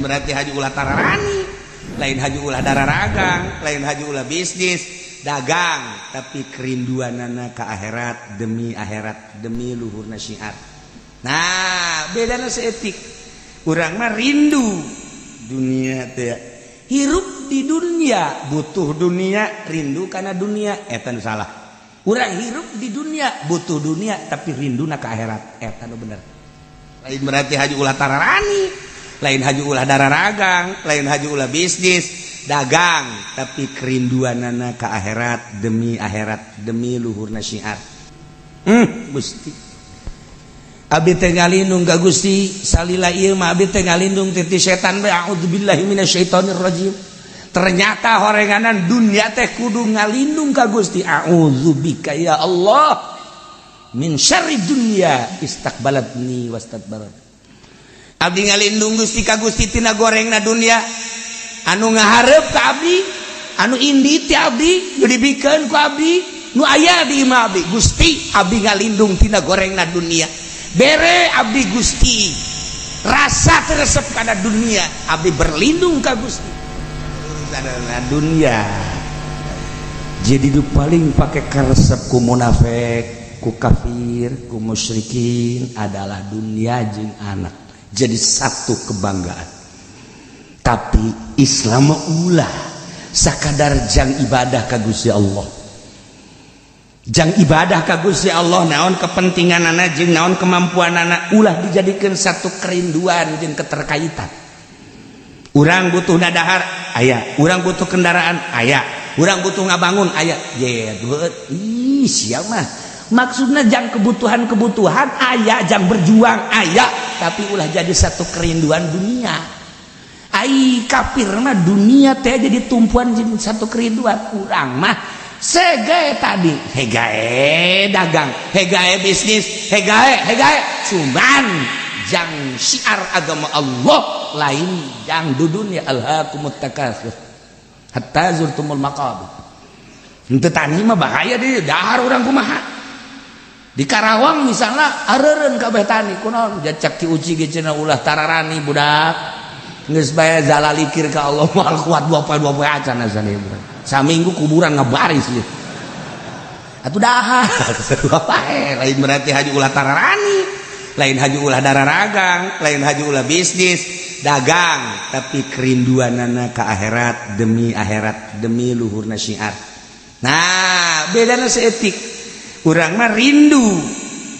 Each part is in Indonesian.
berarti haji ulah tararani, lain haji ulah dararagang, lain haji ulah bisnis dagang, tapi kerinduanana ke akhirat demi luhurna syiar. Nah bedana seetik, urang mah rindu dunia teh, hirup di dunia butuh dunia, rindu karena dunia eta nu salah. Urang hirup di dunia butuh dunia tapi rinduna ke akhirat eta nu bener. Lain berarti haji ulah tararani, lain haji ulah dararagang, lain haji ulah bisnis dagang, tapi kerinduanana ke akhirat demi luhurna syiar. Gusti abdi teh ngalindung ka Gusti salila ieu mah abdi teh ngalindung ti setan bae, a'udzubillahi minasyaitonir rajim. Ternyata horenganan dunia teh kudu ngalindung ka Gusti, a'udzubika ya Allah min syarri dunya istaqbalatni wastadbarat. Abdi ngalindung Gusti ka Gusti tina gorengna dunia anu ngaharep ka abdi, anu indi ti abdi nu dibikeun ku abdi, nu aya di imah abdi. Gusti abdi ngalindung tina gorengna dunia, bere abdi Gusti rasa teresep kana dunia, abdi berlindung ka Gusti urusanna dunia. Jadi du paling pake karesep ku munafik, ku kafir, ku musyrikin adalah dunia jeung anak. Jadi satu kebanggaan. Tapi Islam ulah sakadar jang ibadah ka Gusti Allah. Jang ibadah ka Gusti Allah naon kepentinganana jeung naon kemampuanana ulah dijadikeun satu kerinduan jeung keterkaitan. Urang butuh dahar aya, urang butuh kendaraan aya, urang butuh ngabangun aya. Ih sia mah maksudnya jang kebutuhan aya, jang berjuang aya, tapi ulah jadi satu kerinduan dunia. Ai kafir mah dunia teh jadi tumpuan jadi satu kerinduan. Urang mah segae tadi, hegae dagang, hegae bisnis, hegae cuman jang syiar agama Allah lain jang dudunya alhaakumut takatsur hatta zurtumul maqabir. Henteu tani mah bahaya deui, dahar urang kumaha. Di Karawang misalnya areureun kabeh tani kunaon jacak ti uji ge cenah ulah tararani budak geus bae zalalikir ka Allah moal kuat 20 acan asana ieu saminggu kuburan ngabaris ieu atuh dahar bae. Lain berarti haji ulah tararani, lain haji ulah dararagang, lain haji ulah bisnis dagang, tapi kerinduanana ka akhirat demi luhurna syiar. Nah bedana seetik, urang mah rindu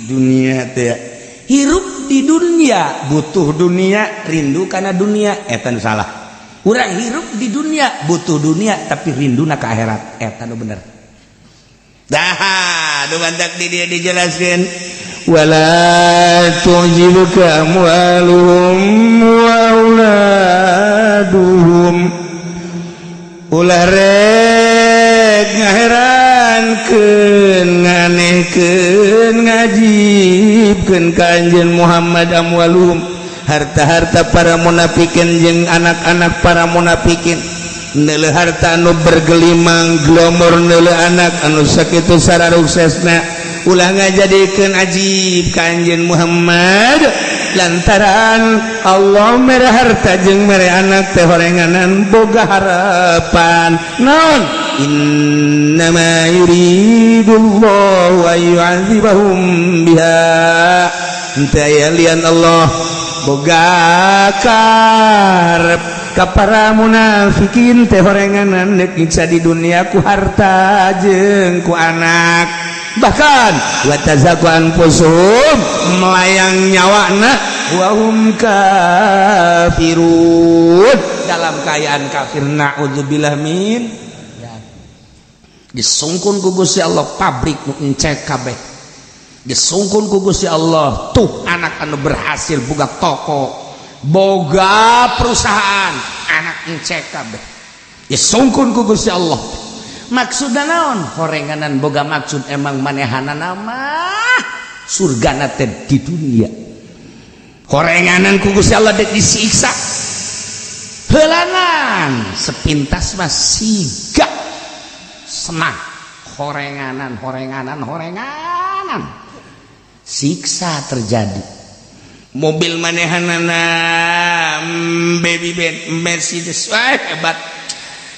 dunia teh, hirup di dunia butuh dunia, rindu karena dunia eta nu salah. Urang hirup di dunia butuh dunia tapi rinduna ka akhirat eta nu bener. Dah nu mantak di dia dijelaskeun wala tu'jibuka amwaluhum wa auladuhum, ulah rek ngaherankeun nganehkeun ngajibkeun ka anjeun Muhammad amwaluhum, harta-harta para munafikin jeung anak-anak para munafikin. Neuleuh harta anu bergelimang glomor, neuleuh anak anu sakitu sararuksesna, ulah ngajadikeun ajib ka anjeun Muhammad lantaran Allah mere harta jeung mere anak teh horenganan boga harapan naon innama yuridullahu ay yu'adzibahum biha, henteu aya lian Allah boga karep ka para munafikin teh horenganan deuk nyiksa di dunia ku harta jeung ku anak, bahkan wa tazaqu anfusuhum melayang nyawana wa hum kafirun dalam keadaan kafir. Naudzubillah min disungkun ku Gusti Allah pabrik nu encek kabeh, disungkun ku Gusti Allah tuh anak anu berhasil boga toko boga perusahaan anak encek kabeh disungkun ku Gusti Allah. Maksudna naon? Horenganan boga maksud emang manehanana mah surgana teh di dunia. Horenganan ku Gusti Allah dek disiksa. Heulangan sepintas mah siga senang horenganan siksa terjadi. Mobil manehanana baby Mercedes hebat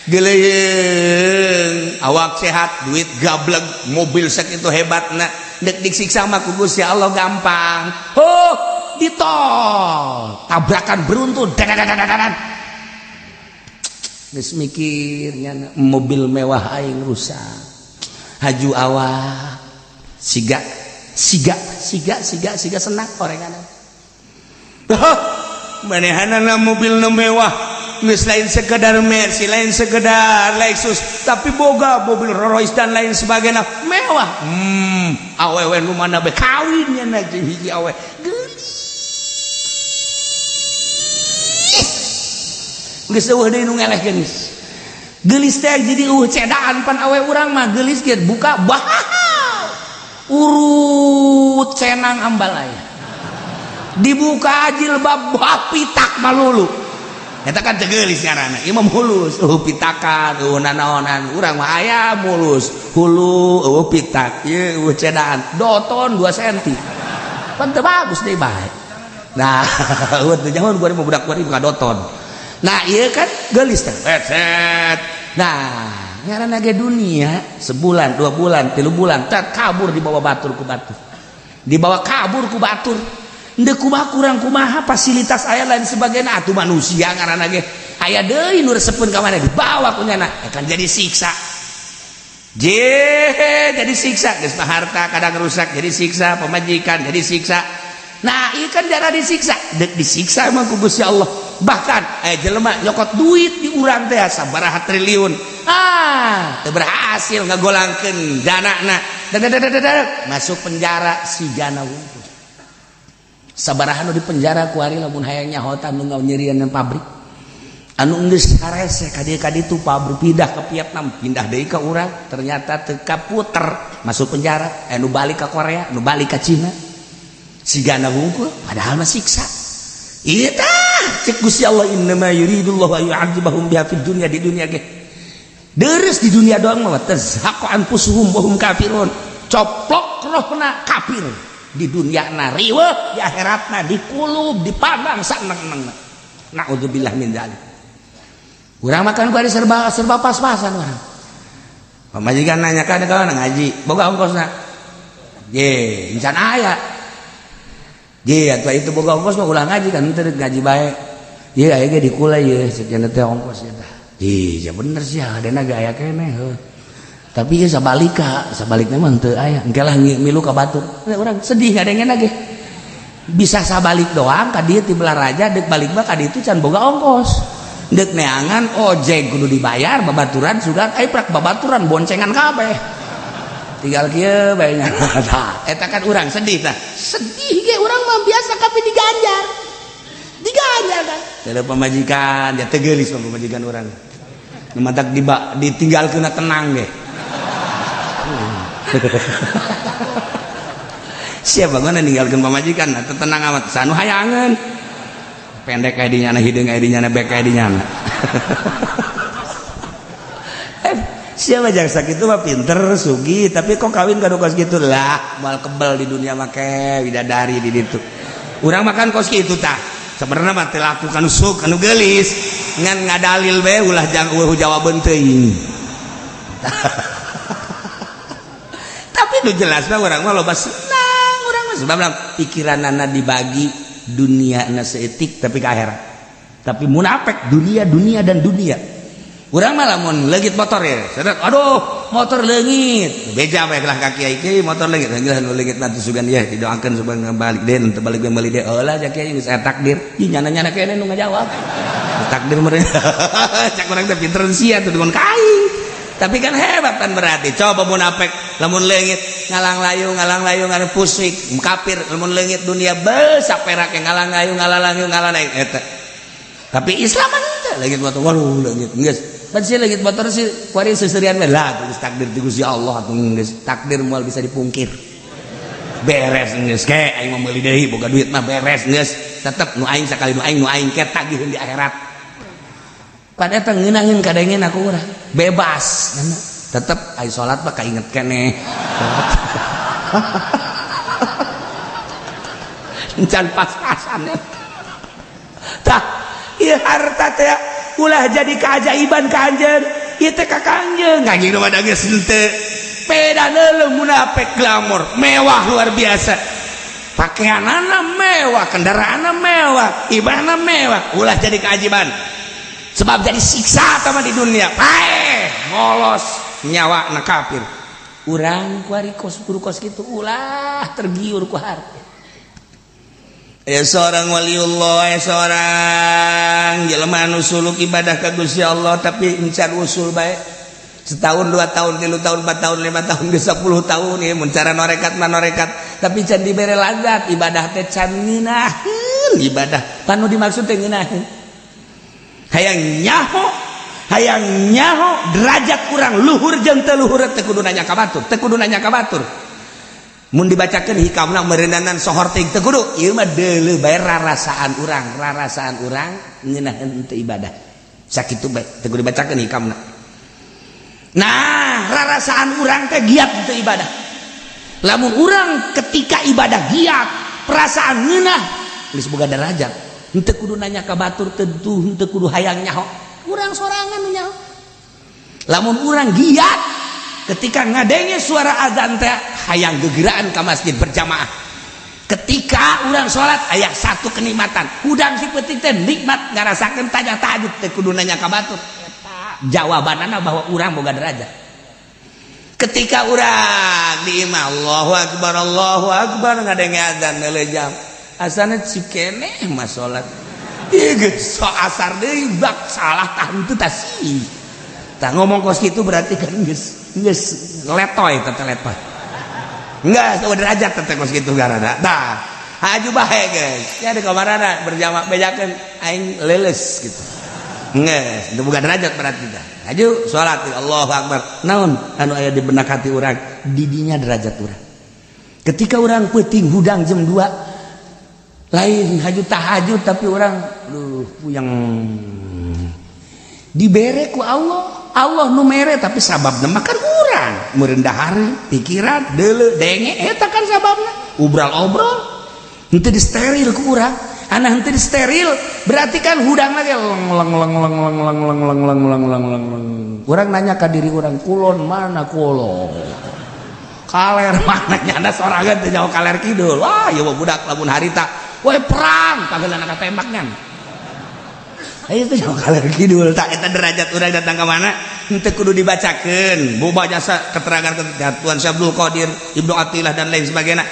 geleng awak sehat duit gablek mobil sakitu hebatna dek disiksa mah ku Gusti Allah gampang di tol tabrakan beruntun geus mikirnya mobil mewah aing rusak haju awak siga senang orenganan manehanana mobil mewah geus lain sekedar Mercy lain sekedar Lexus tapi boga mobil Rolls Royce dan lain sebagainya mewah awewe nu mana be kawinnya na jeung hiji awe geus eueuh deui nu ngeleh geulis teh jadi cedaan pan awe urang mah geulis ge buka urut cenang ambal aya dibuka jilbab pitak malulu eta kan teu geulis ngaranna imam hulus pitakan nanaonan urang mah aya mulus hulu pitak ieu cedaan doton 2 cm pan teu bagus deui bae nah teu jangan gua mah budak kuari buka doton nah ieu kan geulis teh set nah ngaranna ge dunia sebulan 2 bulan 3 bulan tet kabur dibawa batur ku batur dibawa kabur ku batur ndeu kumaha kurang kumaha fasilitas aya lain sebagainya atuh manusia ngaranna ge aya deui nu resepkeun ka mana dibawa ku nyana akan jadi siksa jadi siksa geus harta kadang rusak jadi siksa pemajikan jadi siksa nah ieu kan darah disiksa deuk disiksa emang ku Gusti Allah bahkan jelema nyokot duit di urang teh sabaraha triliun teu berhasil ngagolangkeun danana masuk penjara si jana wungkul sabaraha nu di penjara ku ari lamun hayang nyahotan nu nyerian pabrik anu geus harese ka ditu pabrik pindah ke Vietnam pindah deui ka urang ternyata teu kaputer masuk penjara nu balik ka Korea nu balik ka Cina sigana wungkul padahal mah siksa ieu tah cek Gusti Allah innama yuridullahu ayu'adzibahum biha fid dunya di dunia ge deres di dunia doang mah tazhaqu anfusuhum wa hum kafirun coplok rohna kafir di dunia na riweuh di akhiratna dikulub dipandang saneng-neng naudzubillah min dzalik urang makan ku ari serba pas-pasan urang pamajikan nanya ka kawan ngaji boga ongkosna ye encan aya ye atuh itu boga ongkos mah ulah ngaji kan teu ngaji bae ye aya ge dikulai ye sekian teh ongkos eta ya bener sih adena ge aya keneh tapi ya sabaliknya mah teu aya engke lah milu ka batur urang sedih ngadengena ge bisa sabalik doang ka dieu ti belah raja deuk balik mah ka ditu can boga ongkos deuk neangan ojek kudu dibayar babaturan sugan prak babaturan boncengan kabeh tinggal kieu bae nya eta kan urang sedih tah sedih ge urang mah biasa tapi diganjar kan teu pamajikan ya teu geulis pamajikan urang nu matak ditinggalkeun tenang ge siapa mana ninggalkan pamajikan atau tenang amat sanu hayangan pendek kayak dinyana hidung kayak dinyana bek kayak dinyana siapa jaksa gitu mah pinter sugi tapi kok kawin kado kos gitu lah mal kebal di dunia make widadari di ditu urang makan kos gitu tah sebenarnya mah teu lakukan suk anu geulis ngan ngadalil bae ulah jawaban teuing itu jelas lah orang mah loba senang orang mah sebab pikiranana dibagi dunia na seetik tapi ke akhirat tapi munafik dunia dan dunia urang mah lamun leungit motor ya seret aduh motor leungit beja bae lah ka kiai kiai motor leungit geus leungit nanti sugan ya didoakeun supaya balik deui teu balik deui eulah cak kiai geus takdir ieu nyana-nyana keneh nu ngajawab takdir meureun cak urang teh pinter sia tuh dengan kain tapi kan hebat kan berarti coba munafik lamun leungit ngalang layu ngaran pusik kafir lamun leungit dunia besak perak ngalang layu eta tapi Islam mah teh leungit motor waduh leungit geus pan si leungit motor si kuari seserian we lah geus takdir ti Gusti Allah atuh geus takdir moal bisa dipungkir beres geus ke aing mah meuli deui boga duit mah beres geus tetep nu aing sakali nu aing ke tagihun di akhirat pada eta ngeunangeun kadengeun aku urang bebas tetep ai salat mah kainget keneh encan pas-pasan tah ieu harta teh ulah jadi keajaiban ka anjeun ieu teh ka kanjeung ngaji mah da geus henteu peda neuleuh munafik glamor mewah luar biasa pakaianana mewah kendaraanna mewah ibadahna mewah ulah jadi keajaiban sebab jadi siksa sama di dunia pae ngolos nyawa na kafir urang kuari kos guru kos kitu ulah tergiur ku harta ya seorang waliullah ya seorang jelema anu suluk ibadah ka Gusti Allah tapi encan usul bae setahun 2 tahun 3 tahun 4 tahun 5 tahun ke 10 tahun ya mun cara norekat mah norekat tapi can dibere lazat ibadah teh can ngeunaheun ibadah panu dimaksud teh ngeunaheun hayang nyaho derajat kurang luhur jeung teu luhur teh kudu nanya ka batur mun dibacakeun hikamna meureunanan sohor teh teu kudu ieu mah deuleu bae rarasaan urang ngeunaheun teu ibadah sakitu bae teu kudu dibacakeun hikamna nah rarasaan urang teh giat teu ibadah lamun urang ketika ibadah giat perasaan ngeunah geus boga derajat henteu kudu nanya ka batur tentu henteu kudu hayang nyaho urang sorangan nu nyaho lamun urang giat ketika ngadenge suara azan teh hayang gegeraan ka masjid berjamaah ketika urang salat aya satu kenikmatan hudang si peuting teh nikmat ngarasakeun tahajud teh kudu nanya ka batur eta jawabanana bahwa urang boga derajat ketika urang di imam Allahu akbar ngadenge azan neuleuh jam asana cikeneh mah salat ieu geus so asar deui bak salah tah henteu tah sih tah ngomong kos kitu berarti kan geus letoy teh letoy enggak sawa derajat teh kos kitu garana tah haju bae geus ya di kamarana berjamaah bejakeun aing leuleus gitu geus teu boga derajat berarti tah haju salat Allahu akbar naon anu aya di benak hati urang didinya derajat urang ketika urang peuting hudang jam 2 lain haju tahajud tapi orang puyang dibere ku Allah nu mere tapi sababna makan urang merendah hari pikiran deuleu denge eta kan sababna obrol henteu disteril ku urang ana henteu disteril berarti kan hudang lagi urang nanya ka diri urang kulon mana kulon kaler mana nyana sorangan teh jauh kaler kidul wah ieu budak lamun harita woi perang pageulana ka tembaknya ayo teh jauh kaler kidul tak eta derajat urang datang ka mana henteu kudu dibacakeun boba jasa keterangan Tuan Syekh Abdul Qadir Ibnu Athilah dan lain sebagainya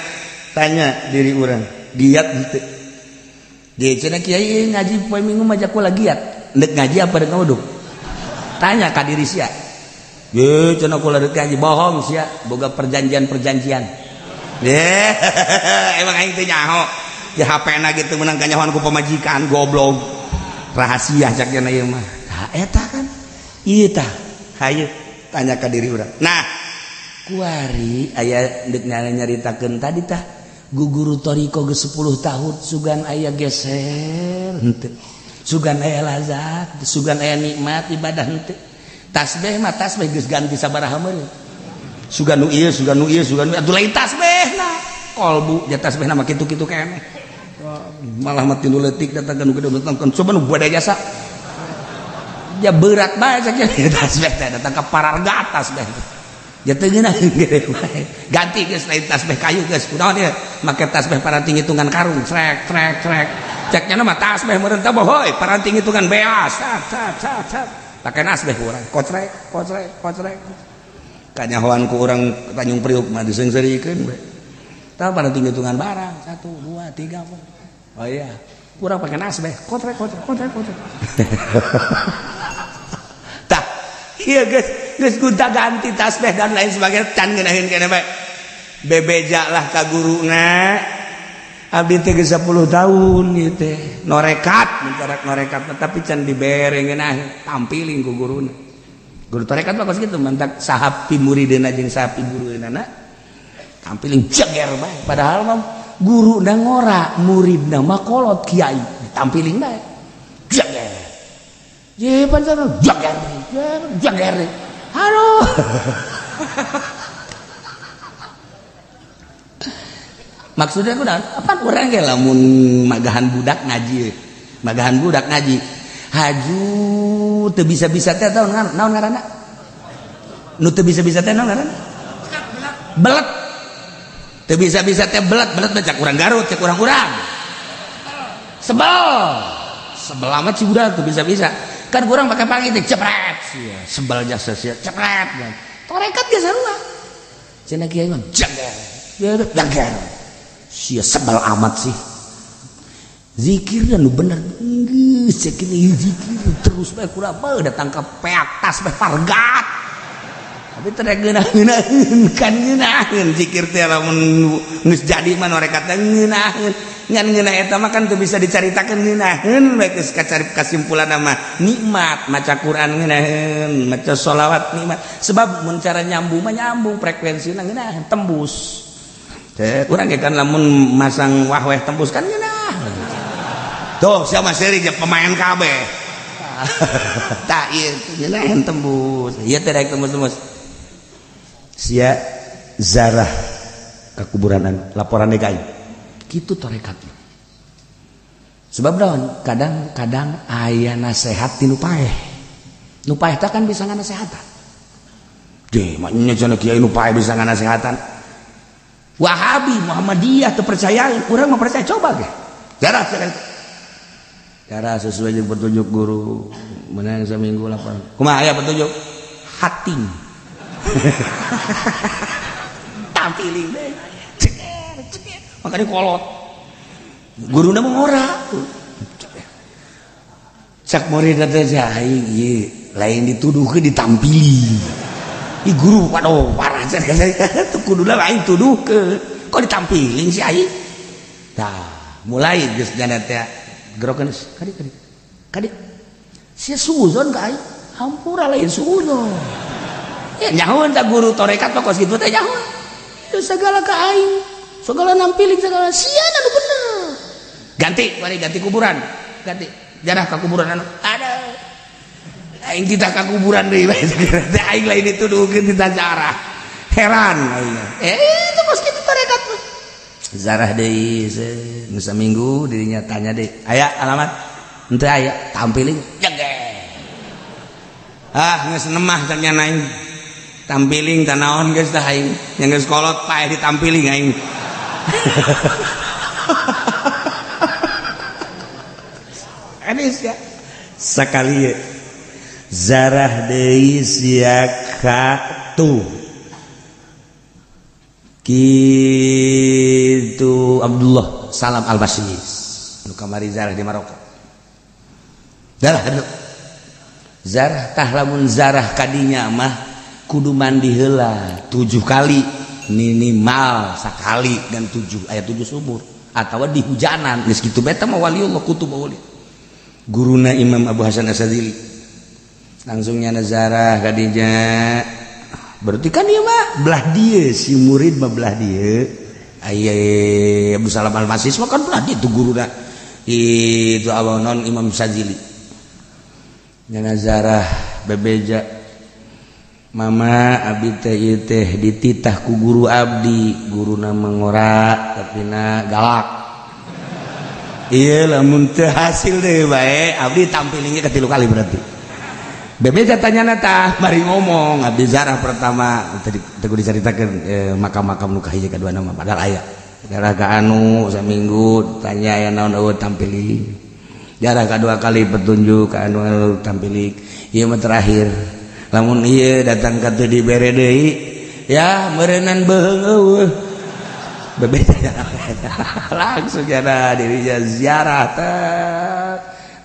tanya diri urang giat henteu dia cenah kiai ngaji poe minggu mah jakola giat neuk ngaji apa deuk nguduk tanya ka diri sia ye cenah kula deuk ngaji bohong sia boga perjanjian emang aing teh nyaho di HP-na gitu menang kanyahoan ku pemajikan goblok rahasia cak cenah ieu mah tah eta kan ieu tah hayu tanya ka diri urang nah kuari aya deuk nyaritakeun tadi tah guguru toriko ge 10 tahun sugan aya geser henteu sugan aya lazat sugan aya nikmat ibadah henteu tasbih mah tasbih geus ganti sabaraha meureun sugan nu ieu atuh lain tasbihna kolbu ja tasbihna mah kitu-kitu keneh malah mati nu leutik datang ka nu gede datang coba nu buada jasa ya berat bae saja tasbih teh datang ka pararga tasbih ya teu geuna ganti geus lain tasbih kayu geus kunaon ieu make tasbih paranting hitungan karung crek cek nya mah tasbih meureun teh bohoy paranting hitungan beas cat pakai nasbih urang kocrek kanyahoan ku urang Tanjung Priuk mah diseungseurikeun we tah paranting hitungan barang 1 2 3 oh iya kurang pakai nasbih kotrek tah iya geus gunta ganti tasbih dan lain sebagainya can ngeunaheun keneh bae bebeja lah ka guruna abdi teh geus 10 tahun ieu teh norekat mencarak norekat tapi can dibere ngeunaheun tampiling ku guruna guru tarekat mah kitu mentak sahabi muridina jeung sahabi guruina tampiling jeger bae padahal mah guru na ngora murid na makolot kiai tampiling bae jeger ye pancen jeger aduh maksudnya kunaon apa urang ge lamun magahan budak ngaji haju teu bisa-bisa teh naon ngaranna nu teu bisa-bisa teh naon ngaranna belet teu bisa-bisa teh belet baca kurang Garut cek kurang sebel amat sih budak teu bisa-bisa kan kurang pakai panggil teh cepret sebel jasa sia cepret torekat ge sarua cenah kiai mah jager sia sebel amat sih zikir nu bener geus cek ini zikir terus bae kurang datang ke peak tas bae pargat tapi teh ngeunaheun kan ngeunaheun zikir teh lamun geus jadi mah rekat teh ngeunaheun ngan ngeunah eta mah kan teu bisa dicaritakeun ngeunaheun we geus kacari kesimpulanna mah nikmat maca Quran ngeunaheun maca sholawat nikmat sebab mun cara nyambung mah nyambung frekuensina ngeunaheun tembus teh urang ge kan lamun masang wahweh tembus kan ngeunah tuh siapa seri jeung pemain kabeh tah ieu ngeunaheun tembus ieu teh daek tembus sia zarah ka kuburan laporan ka aing kitu torekatna sebab naon kadang-kadang aya nasehat ti nu paeh teh kan bisa nganasehatan deh maknya cenah kiai nu paeh bisa nganasehatan Wahabi Muhammadiyah teu percayaan urang mah percaya coba ge cara sesuai jeung petunjuk guru menang saminggu laporan kumaha aya petunjuk hating tampiling deh ceker makanya kolot guruna mah ngora cak murid teh aing ieu lain dituduhkeun ditampili ih guru waduh parah cenah teh kuduna aing tuduhkeun kok ditampiling si aing tah mulai geus jana teh gerokeun kadi sia suzon ka aing hampura lain suzon ya nyahoan tak guru torekat pokok gitu teh nyahoan segala ka aing segala nampilin segala siana nu bener ganti kuburan ganti jarah ka kuburan anu ada aing kita ka kuburan deui aing lain dituduhkeun kita jarah heran aing itu pos kitu torekat mah zarah deui nu saminggu dirinya tanya deui aya alamat henteu aya tampilin jege geus nemah ternyana aing tampiling tanaon geus tah aing yang geus kolot paeh ditampiling aing anis ya sakali zarah deui sia katu kitu Abdullah Salam Al-Basis nu kamari zarah di Maroko zarah tah lamun zarah kadinya mah kudu mandi heula 7 kali minimal sekali dan 7 sumur atau di hujanan geus kitu beta mah waliullah kutub wali guruna Imam Abu Hasan Asyadzili langsung nyana zarah kadinya berarti kan ieu mah belah dieu si murid mah belah dieu aya Abu Salam Al-Basis mah kan belah dieu tu guruna itu awanon Imam Asyadzili nyana zarah bebeja mama abdi teh dititah ku guru abdi guruna mengora tapi na galak iya lamun teu hasil deh bae abdi tampilingnya katilu kali berarti bebe tanyana tah bari ngomong abdi zarah pertama tadi teu dicaritakeun makam-makam nu kahiji kadua nama padahal aya jarah ka anu saminggu tanya aya naon eueuh tampiling jarah kadua kali petunjuk ka anu tampiling ieu mah terakhir lamun ieu datang ka teu dibere deui ya meureunnan beheung eueuh bebe langsung jana dirinya ziarah teh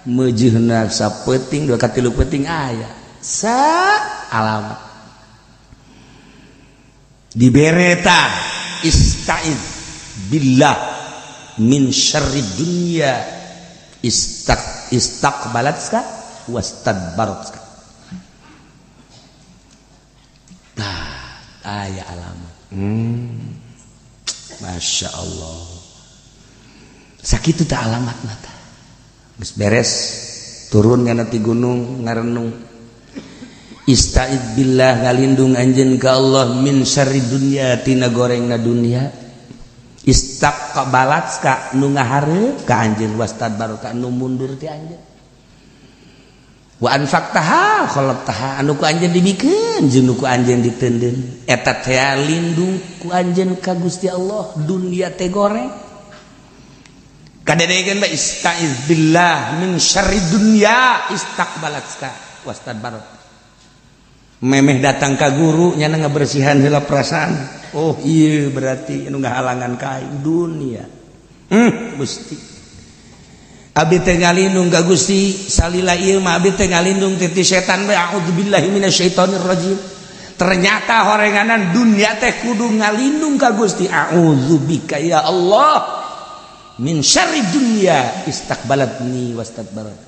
meujeunna sapeuting 2 ka 3 peuting aya sa alamat dibere tah istaiz billah min syarri dunya istaqbalatska wastadbaratska nah aya alamat Masya Allah sakitu teh alamatna tah geus beres turun kana ti gunung ngarenung istaiz billah ngalindung anjeun ka Allah min syarri dunya tina gorengna dunya istaqbalatska nu ngahareup ka anjeun wastadbaratska nu mundur ti anjeun wa anfaqtaha khalaqtaha anu ku anjeun dibikeun jeung ku anjeun diteunden eta teh lindung ku anjeun ka Gusti Allah dunia teh goreng kadedegeun ba istaiz billah min syarri dunya istaqbalatka wastadbarat memeh datang ka guru nyana ngabersihan heula perasaan oh iya berarti anu ngahalangan ka dunia Gusti abdi teh ngalindung ka Gusti salila ieu mah abdi teh ngalindung ti setan bae a'udzubillahi minasyaitonir rajim ternyata horenganan dunia teh kudu ngalindung ka Gusti a'udzubika ya Allah min syarri dunya istaqbalatni wastadbarat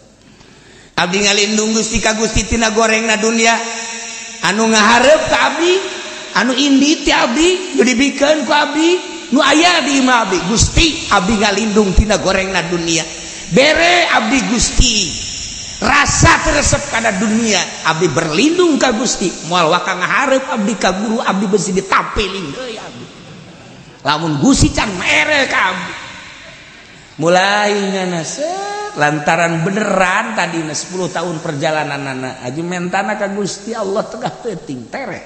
abdi ngalindung Gusti ka Gusti tina gorengna dunia anu ngaharep ka abdi anu indi ti abdi nu dibikeun ku abdi nu aya di imah abdi Gusti abdi ngalindung tina gorengna dunia bere abdi Gusti rasa teresep kana dunia abdi berlindung ka Gusti moal waka ngaharep abdi ka guru abdi besi ditampiling deui abdi lamun Gusti can mere ka abdi mulai ngana lantaran beneran tadi 10 tahun perjalananana aji mentana ka Gusti Allah tegah teuting tere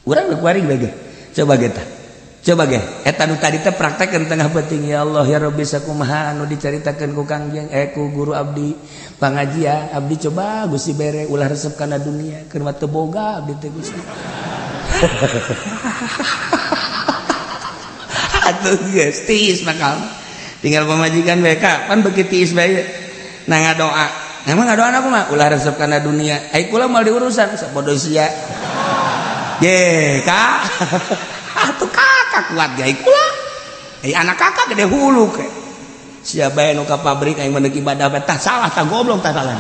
urang kuaring bege coba kita coba ge eta nu tadi teh praktekkeun tengah penting ya Allah ya Rabbi sakumaha anu dicaritakeun ku Kangjeng ku guru abdi pangajian abdi coba Gusti bere ulah resep kana dunia keur mah teu boga abdi teh Gusti atuh geus tiis makal tinggal pamajikan bae kapan beuki tiis bae nah ngadoa emang ngadoa aku mah ulah resep kana dunia ai kula moal diurusan sapodo sia ye ka atuh kakak kuat gay kula anak kakak gede hulu ke siapa yang nuka pabrik yang meneki ibadah tah salah tah goblok tah salah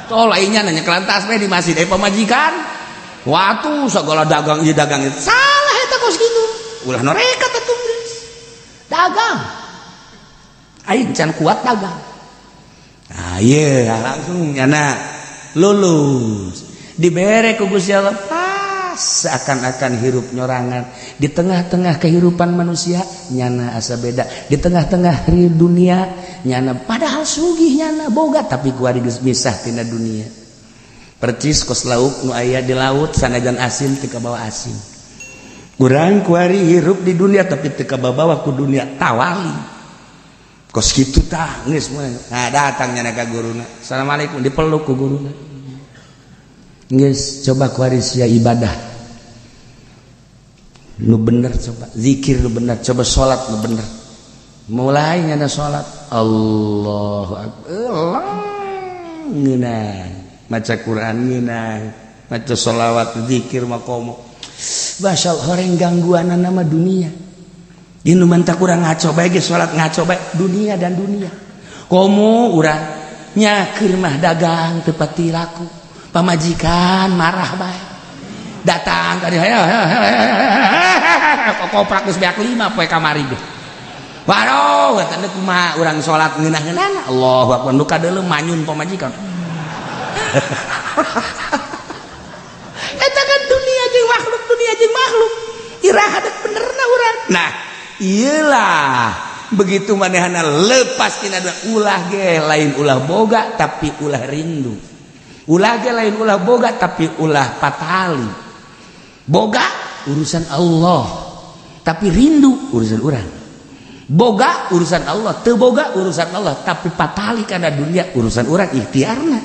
tol lainnya nanya kelantas di masjid pemajikan waktu segala dagang ieu dagang itu salah eta kos kitu ulah noreka teh dagang aing can kuat dagang ah ieu langsung nyana lulus dibere ku Gusti Allah seakan-akan hirup nyorangan di tengah-tengah kehidupan manusia nyana asa beda di tengah-tengah dunia nyana padahal sugih nyana boga tapi kuari geus misah tina dunia percis kos lauk nu aya di laut sanajan asin teu kabawa asin urang kuari hirup di dunia tapi teu kabawa ku dunia tawali kos kitu tah geus nah datang nyana ka guruna asalamualaikum dipeluk ku guruna geus coba kuari sia ibadah nu bener coba zikir nu bener coba salat nu bener mulai nyana salat Allahu akbar ngeunah maca Quran ngeunah maca sholawat zikir makomo basal horeng gangguanana mah dunia dinu mantap urang ngaco bae ge salat ngaco bae dunia dan dunia komo urang nya keur mah dagang teu pati laku pamajikan marah bae datang ka dia koprak geus beak 5 poe kamari ge waduh eta teh kumaha urang salat ngeunah-ngeunahna Allahu akbar nu kadeuleu manyun pamajikan eta kan dunia jeung makhluk iraha dek benerna urang nah iyalah begitu manehna lepas tina ulah ge lain ulah boga tapi ulah rindu ulah ge lain ulah boga tapi ulah patali boga urusan Allah tapi rindu urusan urang boga urusan Allah teu boga urusan Allah tapi patali kana dunia urusan urang ikhtiarna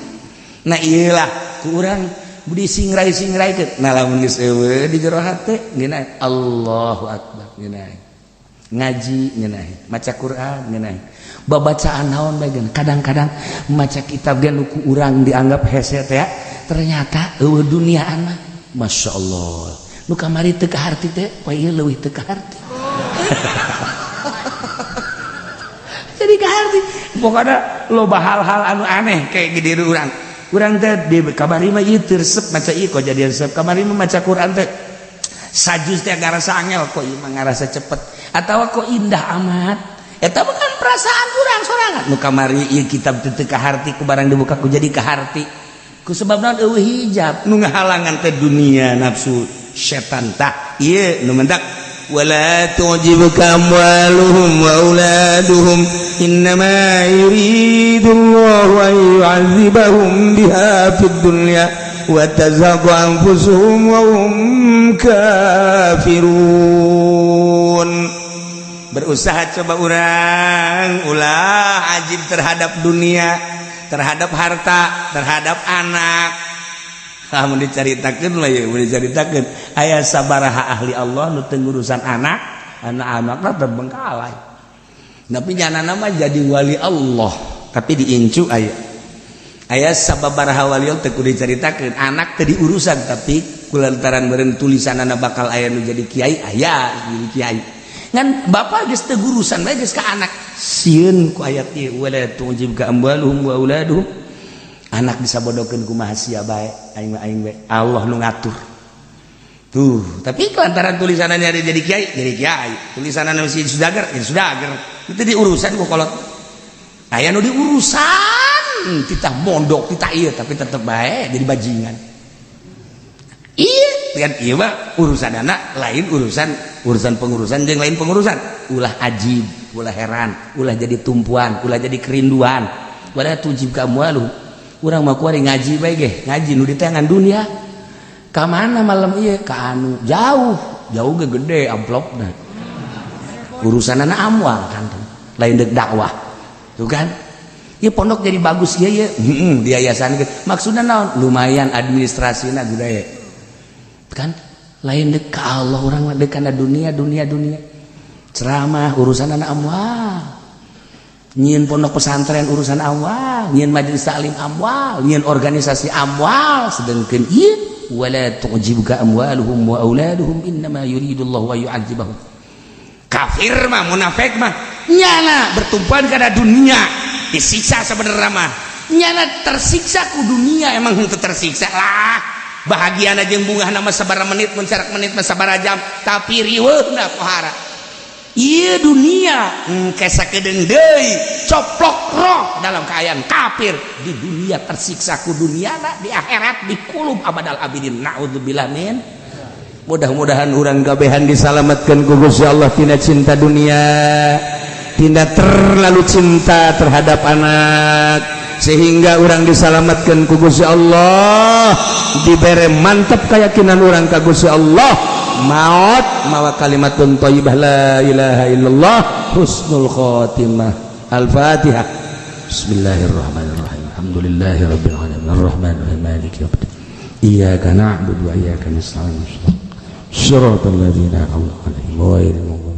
nah iyalah ku urang budi singrai-singraikeun nah lamun geus eueuh di jero hate ngeunah Allahu akbar ngeunah ngaji ngeunah maca Quran ngeunah babacaan naon bae kadang-kadang maca kitab ge nu ku urang dianggap hese teh ternyata eueuh duniaan mah masyaallah nu kamari teu kaharti teh poe ieu leuwih teu kaharti jadi kaharti pokona loba hal-hal anu aneh kayak di diri urang teh di kamari mah ieu teu resep maca ieu kok jadi resep kamari mah maca Quran teh sajus teh ngarasa angel kok ieu mah ngarasa cepet atawa kok indah amat eta bukan perasaan urang sorangan nu kamari ieu kitab teu kaharti ku barang dibuka ku jadi kaharti ku sebab naon eueuh hijab nu ngahalangan teh dunia nafsu setan tah ieu nu mentak ولا تعجبك أموالهم وأولادهم إنما يريد الله أن يعذبهم بها في الدنيا وتزهق أنفسهم وهم كافرون. Berusaha coba orang ulah ajib terhadap dunia, terhadap harta, terhadap anak. Mun dicaritakeun mah ya, mun dicaritakeun aya sabaraha ahli Allah nu teu ngurusan anak-anakna terbengkalai. Tapi janana mah jadi wali Allah, tapi diincu aya. Aya sababaraha wali Allah teu kudu dicaritakeun, anak teu diurusan tapi kulantaran beureun tulisanana bakal aya nu jadi kiai, aya jadi kiai. Ngan bapak geus teu gurusan bae geus ka anak. Sieun ku ayat ieu wala tu'jibka amwaluhum wa auladuhum. Anak disabodokeun kumaha sia bae aing bae Allah nu ngatur tuh. Tapi kelantaran tulisanana jadi kiai tulisanana masih sudager jadi sudager itu diurusan ku kolot aya nu diurusan titah mondok titah ieu tapi tetep bae jadi bajingan. Iya kan ieu mah urusanana lain urusan pengurusan jeung lain pengurusan ulah ajib ulah heran ulah jadi tumpuan ulah jadi kerinduan wala tujib ka amwaluhum. Urang mah kuari ngaji bae ge, ngaji nu di tangan dunia. Ka mana malam ieu? Ka anu jauh ge gede amplopna. Urusanana amwal kan, lain deuk dakwah. Tuh kan? Ieu pondok jadi bagus ieu ye. Diayasan ge. Maksudna naon? Lumayan administrasina gede. Kan? Lain deuk ka Allah urang mah deuk kana dunia. Ceramah urusanana amwal. Nyieun pondok pesantren urusan amwal, nyieun majelis taklim amwal, nyieun organisasi amwal, sedengkeun ieu wala tu'jibka amwaluhum wa auladuhum innama yuridullahu wa yu'adzibahum. Kafir mah munafik mah nyana bertumpuan kana dunia disiksa sebenarnya mah nyana tersiksa ku dunia emang henteu tersiksa lah bahagiana jeung bungah nama sabaraha menit mun sarak menit mah sabaraha jam tapi riweuhna pohara. Iya dunia kesakedeung deui coplok roh dalam keadaan kafir di dunia tersiksa ku duniana di akhirat di kulub abadal abidin naudzubillah min. Mudah-mudahan urang gabehan disalamatkeun ku Gusti Allah tina cinta dunia, tina terlalu cinta terhadap anak sehingga urang disalamatkeun ku Gusti Allah dibere mantap keyakinan urang ka Gusti Allah. Maut mawa kalimatun thayyibah la ilaha illallah husnul khotimah. Al-Fatihah. Bismillahirrahmanirrahim. Alhamdulillahi rabbil alamin arrahmanir rahim maliki yaumiddin. Iyyaka na'budu wa iyyaka nasta'in. Shiratal ladzina an'amta 'alaihim ghairil